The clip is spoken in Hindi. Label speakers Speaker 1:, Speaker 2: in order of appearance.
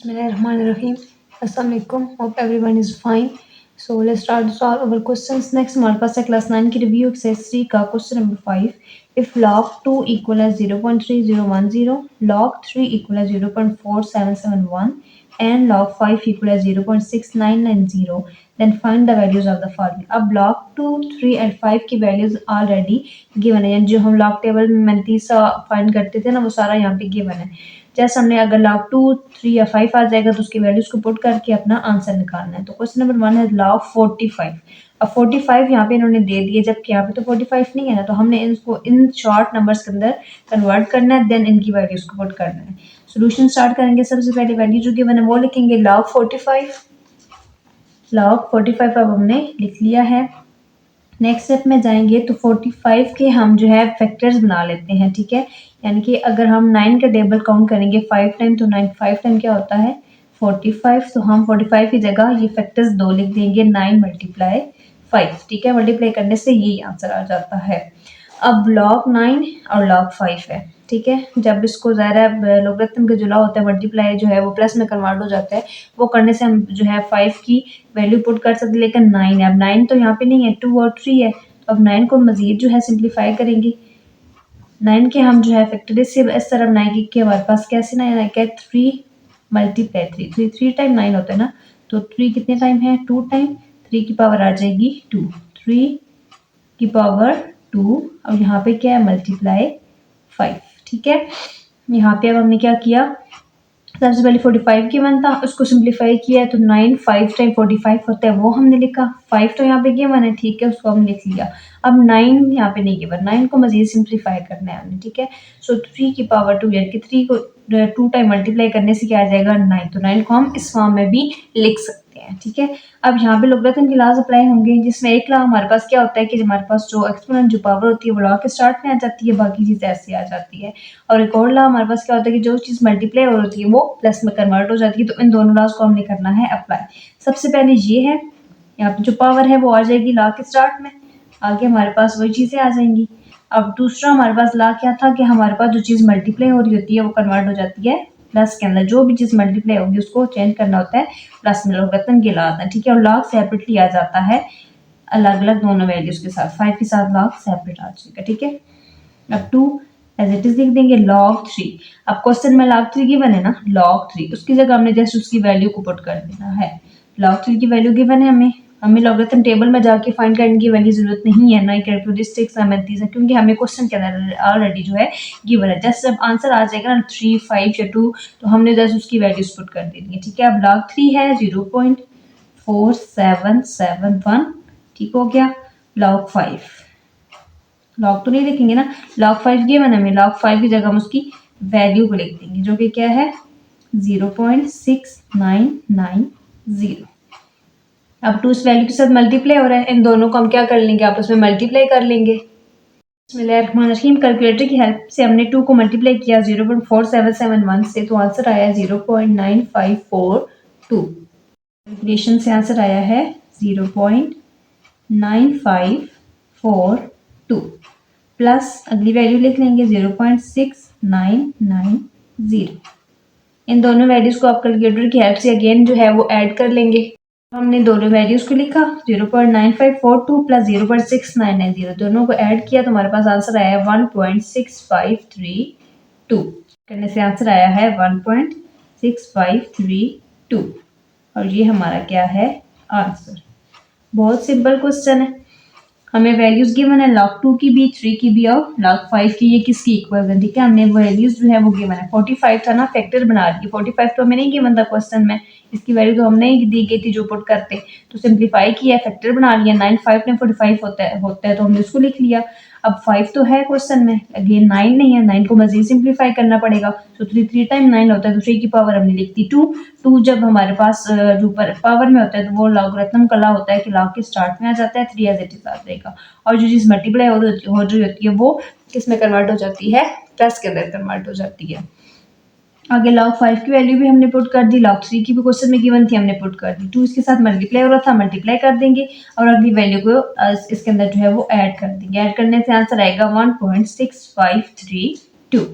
Speaker 1: Bismillahirrahmanirrahim. Assalamu alaikum. Hope everyone is fine. So let's start to solve our questions. Next हमारे पास है क्लास 9 की रिव्यू एक्सरसाइज 3 का question number 5. If log 2 equal as 0.3010, log 3 equal as 0.4771 and log 5 equal as 0.6990, then find the values of the following. अब log 2, 3 and 5 की वैल्यूज ऑलरेडी गिवन है, यानी जो हम log टेबल में मैंतीसा फाइंड करते थे ना वो सारा यहाँ पे गिवन है. जैसे हमने अगर log 2, 3 या 5 आ जाएगा तो उसकी वैल्यूज को पुट करके अपना आंसर निकालना है. तो क्वेश्चन नंबर 1 है log 45. अब 45 यहाँ पे इन्होंने दे दिए, जबकि यहाँ पे तो 45 नहीं है ना, तो हमने इसको इन शॉर्ट नंबर्स के अंदर कन्वर्ट करना है, देन इनकी वैल्यूज को पुट करना है. सोल्यूशन स्टार्ट करेंगे. सबसे पहले वैल्यू जो गिवन है वो लिखेंगे log 45. log 45 अब हमने लिख लिया है. नेक्स्ट स्टेप में जाएंगे तो 45 के हम जो है फैक्टर्स बना लेते हैं. ठीक है, यानी कि अगर हम 9 का टेबल काउंट करेंगे 5 टाइम, तो 9 5 टाइम क्या होता है 45. तो हम 45 की जगह ये फैक्टर्स 2 लिख देंगे, 9 मल्टीप्लाई 5. ठीक है, मल्टीप्लाई करने से ये आंसर आ जाता है. अब log 9 और log 5 है. ठीक है, जब इसको ज़ाहिर है लोगरिथम का जुला होता है, मल्टीप्लाई जो है वो प्लस में कन्वर्ट हो जाता है, वो करने से हम जो है 5 की वैल्यू पुट कर सकते हैं. लेकिन 9 है, अब 9 तो यहाँ पे नहीं है, 2 और 3 है. तो अब 9 को मजीद जो है सिंप्लीफाई करेंगे. 9 के हम जो है फैक्टराइज से इस तरह बनाएंगे कि हमारे पास कैसे ना है क्या 3 मल्टीप्लाई 3 3 टाइम 9 होता है ना, तो 3 कितने टाइम है 2 टाइम. 3 की पावर आ जाएगी 2, 3 की पावर 2 और यहाँ पे क्या है मल्टीप्लाई 5. ठीक है, यहाँ पे अब हमने क्या किया, सबसे पहले 45 गिवन था, उसको सिंप्लीफाई किया है तो 9 5 टाइम 45 होता है, वो हमने लिखा. 5 तो यहाँ पे गिवन है, ठीक है, उसको हमने लिख लिया. अब 9 यहाँ पे नहीं गिवन, 9 को मजीद सिंप्लीफाई करना है हमने. ठीक है, सो 3 की पावर 2, यानी कि 3 को 2 टाइम मल्टीप्लाई करने से क्या आ जाएगा 9. तो 9 को हम इस फॉर्म में भी लिख सकते हैं. ठीक है, अब यहाँ पे लोगरिथम के लॉज अप्लाई होंगे, जिसमें एक लॉ हमारे पास क्या होता है कि हमारे पास जो एक्सपोनेंट जो पावर होती है वो लॉ के स्टार्ट में आ जाती है, बाकी चीज़ ऐसे आ जाती है. और एक और लॉ हमारे पास क्या होता है कि जो चीज़ मल्टीप्लाई हो रही है वो प्लस में कन्वर्ट हो जाती है. तो इन दोनों लॉज को हमने करना है अप्लाई. सबसे पहले ये है, यहाँ पे जो पावर है वो आ जाएगी लॉ के स्टार्ट में, आगे हमारे पास वही चीज़ें आ जाएंगी. अब दूसरा हमारे पास लॉ क्या था कि हमारे पास जो चीज़ मल्टीप्लाई हो रही होती है वो कन्वर्ट हो जाती है प्लस के अंदर. जो भी चीज़ मल्टीप्लाई होगी उसको चेंज करना होता है प्लस में, लोगरिथम के लॉ आता है. ठीक है, और लॉग सेपरेटली आ जाता है अलग अलग दोनों वैल्यूज के साथ. 5 के साथ लॉग सेपरेट आ जाएगा. ठीक है, अब 2 एज इट इज लिख देंगे log 3. अब क्वेश्चन में log 3 गिवन है ना, log 3 उसकी जगह हमने जस्ट उसकी वैल्यू को पुट कर देना है. log 3 की वैल्यू गिवन है हमें लोगरिथम टेबल में जाके फाइंड करने की वैल्यू जरूरत नहीं है, ना ही कैरेक्टरिस्टिक्स ना मैंतीस है, क्योंकि हमें क्वेश्चन के अंदर ऑलरेडी जो है गिवन है. जस्ट जब आंसर आ जाएगा ना 3 5 या 2 तो हमने जस्ट उसकी वैल्यूज पुट कर देनी है. ठीक है, अब log 3 है 0.4771. ठीक हो गया. log 5 log तो नहीं लिखेंगे ना, log 5 गिवन है हमें, log 5 की जगह हम उसकी वैल्यू को लिख देंगे जो कि क्या है 0.6990. अब 2 इस वैल्यू के साथ मल्टीप्लाई हो रहा है, इन दोनों को हम क्या कर लेंगे आपस में मल्टीप्लाई कर लेंगे. बिस्मिल्लाहिर्रहमानिर्रहीम. कैलकुलेटर की हेल्प से हमने 2 को मल्टीप्लाई किया 0.4771 से, तो आंसर आया 0.9542. कैलकुलेशन से आंसर आया है 0.9542 प्लस अगली वैल्यू लिख लेंगे 0.6990. इन दोनों वैल्यूज को आप कैलकुलेटर की हेल्प से अगेन जो है वो ऐड कर लेंगे. हमने दोनों वैल्यूज को लिखा 0.9542 प्लस 0.6990, दोनों को ऐड किया तो हमारे पास आंसर आया है 1.6532. करने से आंसर आया है 1.6532 और ये हमारा क्या है आंसर. बहुत सिंपल क्वेश्चन है. हमें वैल्यूज गिवन है log 2 की भी, 3 की भी और log 5 की, ये किसकी इक्वल है. ठीक है, हमने वैल्यूज जो है वो गिवन है. 45 था ना, फैक्टर बना दिए. 45 तो हमें नहीं गिवन था क्वेश्चन में, इसकी वैल्यू तो हमने ही दी गई थी जो पुट करते, तो सिंप्लीफाई किया, फैक्टर बना लिया. 9 5 टाइम 45 होता है तो हमने उसको लिख लिया. अब 5 तो है क्वेश्चन में, अगेन 9 नहीं है, 9 को मजीद सिंप्लीफाई करना पड़ेगा. तो 3 टाइम 9 होता है, तो 3 की पावर हमने लिख दी 2. 2 जब हमारे पास जो पावर में होता है तो वो लॉगरिथम का लॉ होता है कि लॉग के स्टार्ट में आ जाता है, 3 एज इट इज आ जाएगा. और जो चीज़ मल्टीप्लाई हो रही होती है वो किस में कन्वर्ट हो जाती है प्लस के अंदर कन्वर्ट हो जाती है. आगे log 5 की वैल्यू भी हमने पुट कर दी, log 3 की भी क्वेश्चन में गिवन थी हमने पुट कर दी. 2 इसके साथ मल्टीप्लाई हो रहा था, मल्टीप्लाई कर देंगे और अगली वैल्यू को इसके अंदर जो है वो ऐड कर देंगे. ऐड करने से आंसर आएगा 1.6532.